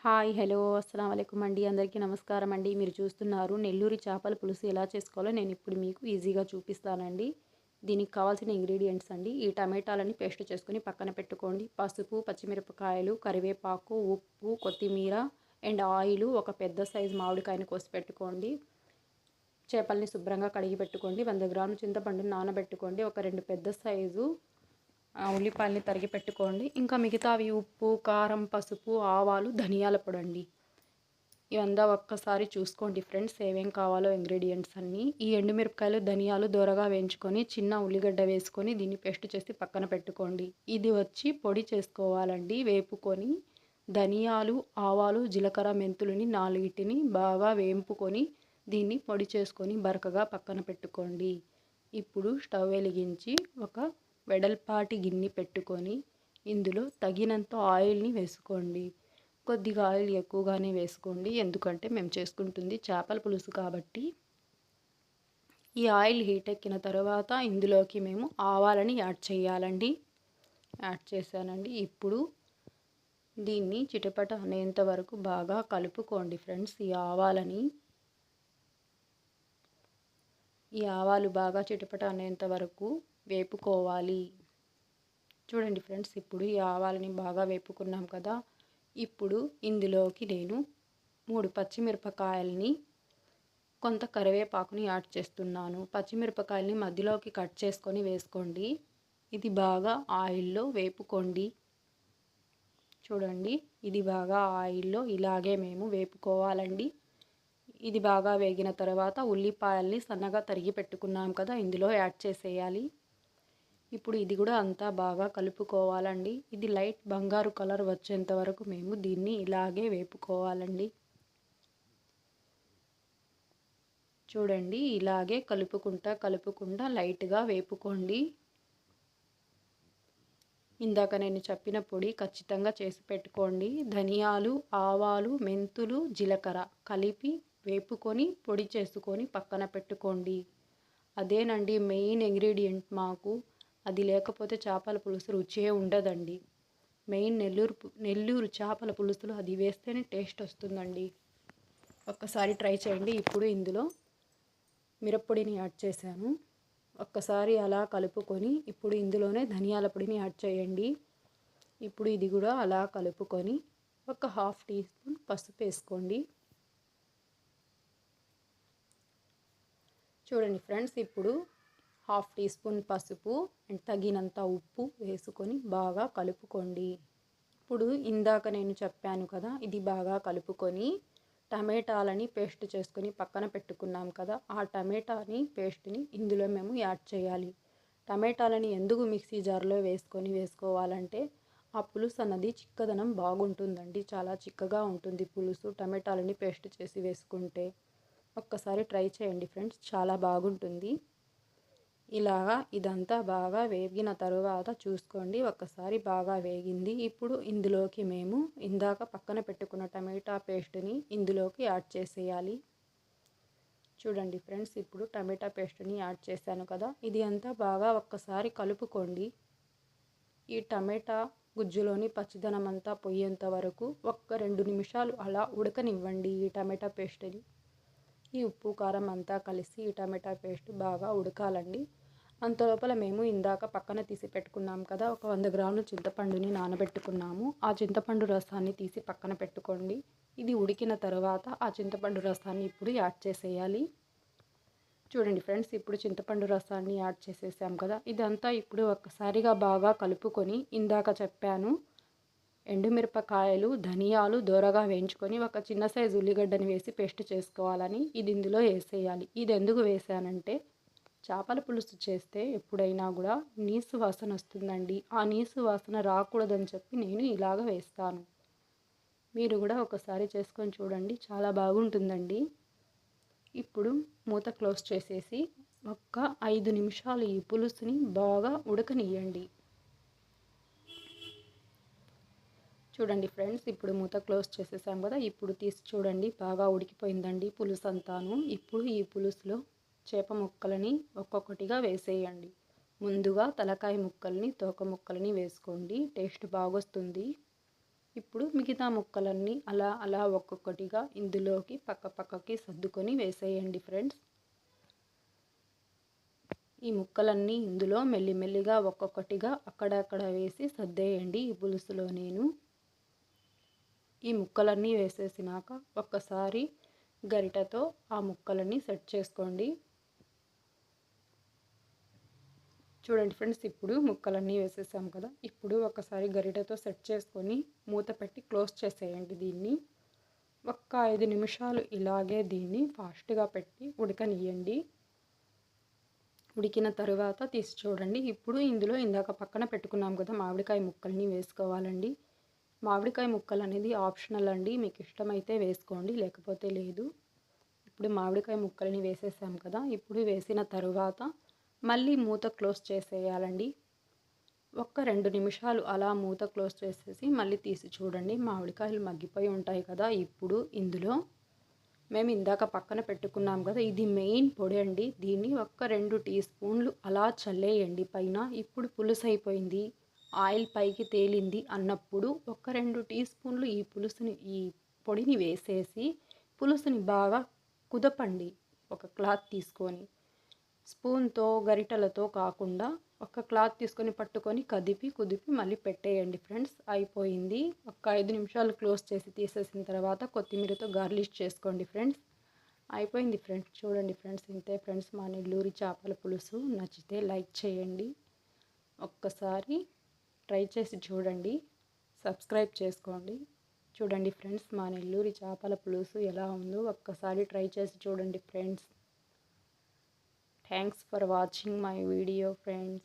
Hi hello అస్సలం వాలేకుమ్ అండి. అందరికీ నమస్కారం అండి. మీరు చూస్తున్నారు నెల్లూరి చేపల పులుసు ఎలా చేసుకోవాలో నేను ఇప్పుడు మీకు ఈజీగా చూపిస్తానండి. దీనికి కావాల్సిన ఇంగ్రీడియంట్స్ అండి. ఈ టమాటాలని పేస్ట్ చేసుకుని పక్కన పెట్టుకోండి. పసుపు, పచ్చిమిరపకాయలు, కరివేపాకు, ఉప్పు, కొత్తిమీర అండ్ ఆయిల్, ఒక పెద్ద సైజు మామిడికాయని కోసి పెట్టుకోండి. చేపల్ని శుభ్రంగా కడిగి పెట్టుకోండి. 100 గ్రాముల చింతపండుని నానబెట్టుకోండి. ఒక 2 పెద్ద సైజు ఉల్లిపాయల్ని తరిగి పెట్టుకోండి. ఇంకా మిగతావి ఉప్పు, కారం, పసుపు, ఆవాలు, ధనియాల పొడి అండి. ఇవంతా ఒక్కసారి చూసుకోండి ఫ్రెండ్స్, ఏమేం కావాలో ఇంగ్రీడియంట్స్ అన్నీ. ఈ ఎండుమిరపకాయలు, ధనియాలు దోరగా వేయించుకొని చిన్న ఉల్లిగడ్డ వేసుకొని దీన్ని పేస్ట్ చేసి పక్కన పెట్టుకోండి. ఇది వచ్చి పొడి చేసుకోవాలండి. వేపుకొని ధనియాలు, ఆవాలు, జీలకర్ర, మెంతులని 4టిని బాగా వేంపుకొని దీన్ని పొడి చేసుకొని బరకగా పక్కన పెట్టుకోండి. ఇప్పుడు స్టవ్ వెలిగించి ఒక వెడల్పాటి గిన్నె పెట్టుకొని ఇందులో తగినంత ఆయిల్ని వేసుకోండి. కొద్దిగా ఆయిల్ ఎక్కువగానే వేసుకోండి, ఎందుకంటే మేము చేసుకుంటుంది చేపల పులుసు కాబట్టి. ఈ ఆయిల్ హీట్ ఎక్కిన తర్వాత ఇందులోకి మేము ఆవాలని యాడ్ చేయాలండి. యాడ్ చేశానండి. ఇప్పుడు దీన్ని చిటపట అనేంత వరకు బాగా కలుపుకోండి ఫ్రెండ్స్. ఈ ఆవాలు బాగా చిటపట అనేంత వరకు వేపుకోవాలి. చూడండి ఫ్రెండ్స్, ఇప్పుడు ఈ ఆవాలని బాగా వేపుకున్నాం కదా. ఇప్పుడు ఇందులోకి నేను 3 పచ్చిమిరపకాయలని, కొంత కరివేపాకుని యాడ్ చేస్తున్నాను. పచ్చిమిరపకాయలని మధ్యలోకి కట్ చేసుకొని వేసుకోండి. ఇది బాగా ఆయిల్లో వేపుకోండి. చూడండి, ఇది బాగా ఆయిల్లో ఇలాగే మేము వేపుకోవాలండి. ఇది బాగా వేగిన తర్వాత ఉల్లిపాయల్ని సన్నగా తరిగి పెట్టుకున్నాం కదా, ఇందులో యాడ్ చేసేయాలి. ఇప్పుడు ఇది కూడా అంతా బాగా కలుపుకోవాలండి. ఇది లైట్ బంగారు కలర్ వచ్చేంత వరకు మేము దీన్ని ఇలాగే వేపుకోవాలండి. చూడండి, ఇలాగే కలుపుకుంటా లైట్గా వేపుకోండి. ఇందాక నేను చెప్పిన పొడి ఖచ్చితంగా చేసి పెట్టుకోండి. ధనియాలు, ఆవాలు, మెంతులు, జీలకర్ర కలిపి వేపుకొని పొడి చేసుకొని పక్కన పెట్టుకోండి. అదేనండి మెయిన్ ఇంగ్రీడియంట్ మాకు. అది లేకపోతే చేపల పులుసు రుచే ఉండదండి. మెయిన్ నెల్లూరు చేపల పులుసులో అది వేస్తేనే టేస్ట్ వస్తుందండి. ఒక్కసారి ట్రై చేయండి. ఇప్పుడు ఇందులో మిరప్పొడిని యాడ్ చేశాను. ఒక్కసారి అలా కలుపుకొని ఇప్పుడు ఇందులోనే ధనియాల పొడిని యాడ్ చేయండి. ఇప్పుడు ఇది కూడా అలా కలుపుకొని ఒక 1/2 టీ స్పూన్ పసుపు వేసుకోండి. చూడండి ఫ్రెండ్స్, ఇప్పుడు 1/2 టీ స్పూన్ పసుపు అండ్ తగినంత ఉప్పు వేసుకొని బాగా కలుపుకోండి. ఇప్పుడు ఇందాక నేను చెప్పాను కదా, ఇది బాగా కలుపుకొని టమాటాలని పేస్ట్ చేసుకొని పక్కన పెట్టుకున్నాం కదా, ఆ టమాటాని పేస్ట్ని ఇందులో మేము యాడ్ చేయాలి. టమాటాలని ఎందుకు మిక్సీ జార్లో వేసుకోవాలంటే ఆ పులుసు అన్నది చిక్కదనం బాగుంటుందండి. చాలా చిక్కగా ఉంటుంది పులుసు టమాటాలని పేస్ట్ చేసి వేసుకుంటే. ఒక్కసారి ట్రై చేయండి ఫ్రెండ్స్, చాలా బాగుంటుంది. ఇలాగా ఇదంతా బాగా వేగిన తరువాత చూసుకోండి, ఒక్కసారి బాగా వేగింది. ఇప్పుడు ఇందులోకి మేము ఇందాక పక్కన పెట్టుకున్న టమాటా పేస్ట్ని ఇందులోకి యాడ్ చేసేయాలి. చూడండి ఫ్రెండ్స్, ఇప్పుడు టమాటా పేస్ట్ని యాడ్ చేశాను కదా, ఇది అంతా బాగా ఒక్కసారి కలుపుకోండి. ఈ టమాటా గుజ్జులోని పచ్చిదనం అంతా పోయేంత వరకు ఒక్క 2 నిమిషాలు అలా ఉడకనివ్వండి ఈ టమాటా పేస్ట్ని. ఈ ఉప్పు కారం అంతా కలిసి ఈ టమాటా పేస్ట్ బాగా ఉడకాలండి. అంతలోపల మేము ఇందాక పక్కన తీసి పెట్టుకున్నాం కదా, ఒక 100 గ్రాముల చింతపండుని నానబెట్టుకున్నాము. ఆ చింతపండు రసాన్ని తీసి పక్కన పెట్టుకోండి. ఇది ఉడికిన తర్వాత ఆ చింతపండు రసాన్ని ఇప్పుడు యాడ్ చేసేయాలి. చూడండి ఫ్రెండ్స్, ఇప్పుడు చింతపండు రసాన్ని యాడ్ చేసేసాం కదా, ఇదంతా ఇప్పుడు ఒక్కసారిగా బాగా కలుపుకొని ఇందాక చెప్పాను ఎండుమిరపకాయలు, ధనియాలు దోరగా వేయించుకొని ఒక చిన్న సైజు ఉల్లిగడ్డని వేసి పేస్ట్ చేసుకోవాలని. ఇది ఇందులో వేసేయాలి. ఇది ఎందుకు వేసానంటే చేపల పులుసు చేస్తే ఎప్పుడైనా కూడా నీసు వాసన వస్తుందండి. ఆ నీసు వాసన రాకూడదని చెప్పి నేను ఇలాగ వేస్తాను. మీరు కూడా ఒకసారి చేసుకొని చూడండి, చాలా బాగుంటుందండి. ఇప్పుడు మూత క్లోజ్ చేసేసి ఒక్క 5 నిమిషాలు ఈ పులుసుని బాగా ఉడకనియండి. చూడండి ఫ్రెండ్స్, ఇప్పుడు మూత క్లోజ్ చేసేసాం కదా, ఇప్పుడు తీసి చూడండి బాగా ఉడికిపోయిందండి పులుసు అంతాను. ఇప్పుడు ఈ పులుసులో చేప ముక్కలని ఒక్కొక్కటిగా వేసేయండి. ముందుగా తలకాయ ముక్కల్ని, తోక ముక్కలని వేసుకోండి, టేస్ట్ బాగొస్తుంది. ఇప్పుడు మిగతా ముక్కలన్నీ అలా అలా ఒక్కొక్కటిగా ఇందులోకి పక్కకి సర్దుకొని వేసేయండి ఫ్రెండ్స్. ఈ ముక్కలన్నీ ఇందులో మెల్లిమెల్లిగా ఒక్కొక్కటిగా అక్కడక్కడ వేసి సర్దేయండి ఈ పులుసులో. ఈ ముక్కలన్నీ వేసేసినాక ఒక్కసారి గరిటతో ఆ ముక్కలన్నీ సెట్ చేసుకోండి. చూడండి ఫ్రెండ్స్, ఇప్పుడు ముక్కలన్నీ వేసేసాం కదా. ఇప్పుడు ఒకసారి గరిటెతో సెట్ చేసుకొని మూత పెట్టి క్లోజ్ చేసేయండి దీన్ని. 5 నిమిషాలు ఇలాగే దీన్ని ఫాస్ట్గా పెట్టి ఉడకనియండి. ఉడికిన తర్వాత తీసి చూడండి. ఇప్పుడు ఇందులో ఇందాక పక్కన పెట్టుకున్నాం కదా మామిడికాయ ముక్కల్ని వేసుకోవాలండి. మామిడికాయ ముక్కలు అనేది ఆప్షనల్ అండి, మీకు ఇష్టమైతే వేసుకోండి లేకపోతే లేదు. ఇప్పుడు మామిడికాయ ముక్కల్ని వేసేసాం కదా. ఇప్పుడు వేసిన తరువాత మళ్ళీ మూత క్లోజ్ చేసేయాలండి. 2 నిమిషాలు అలా మూత క్లోజ్ చేసేసి మళ్ళీ తీసి చూడండి. మామిడికాయలు మగ్గిపోయి ఉంటాయి కదా. ఇప్పుడు ఇందులో మేము ఇందాక పక్కన పెట్టుకున్నాం కదా, ఇది మెయిన్ పొడి అండి. దీన్ని 2 టీ స్పూన్లు అలా చల్లేయండి పైన. ఇప్పుడు పులుసు అయిపోయింది, ఆయిల్ పైకి తేలింది అన్నప్పుడు 2 టీ స్పూన్లు ఈ పొడిని వేసేసి పులుసుని బాగా కుదపండి. ఒక క్లాత్ తీసుకొని స్పూన్తో గరిటెలతో కాకుండా ఒక క్లాత్ తీసుకొని పట్టుకొని కుదిపి మళ్ళీ పెట్టేయండి ఫ్రెండ్స్. అయిపోయింది. 5 నిమిషాలు క్లోజ్ చేసి తీసేసిన తర్వాత కొత్తిమీరతో గార్నిష్ చేసుకోండి ఫ్రెండ్స్. అయిపోయింది ఫ్రెండ్స్. చూడండి ఫ్రెండ్స్, ఇంతే ఫ్రెండ్స్ మా నెల్లూరి చేపల పులుసు. నచ్చితే లైక్ చేయండి, ఒక్కసారి ట్రై చేసి చూడండి, సబ్స్క్రైబ్ చేసుకోండి. చూడండి ఫ్రెండ్స్, మా నెల్లూరి చేపల పులుసు ఎలా ఉందో ఒక్కసారి ట్రై చేసి చూడండి friends. Thanks for watching my video friends.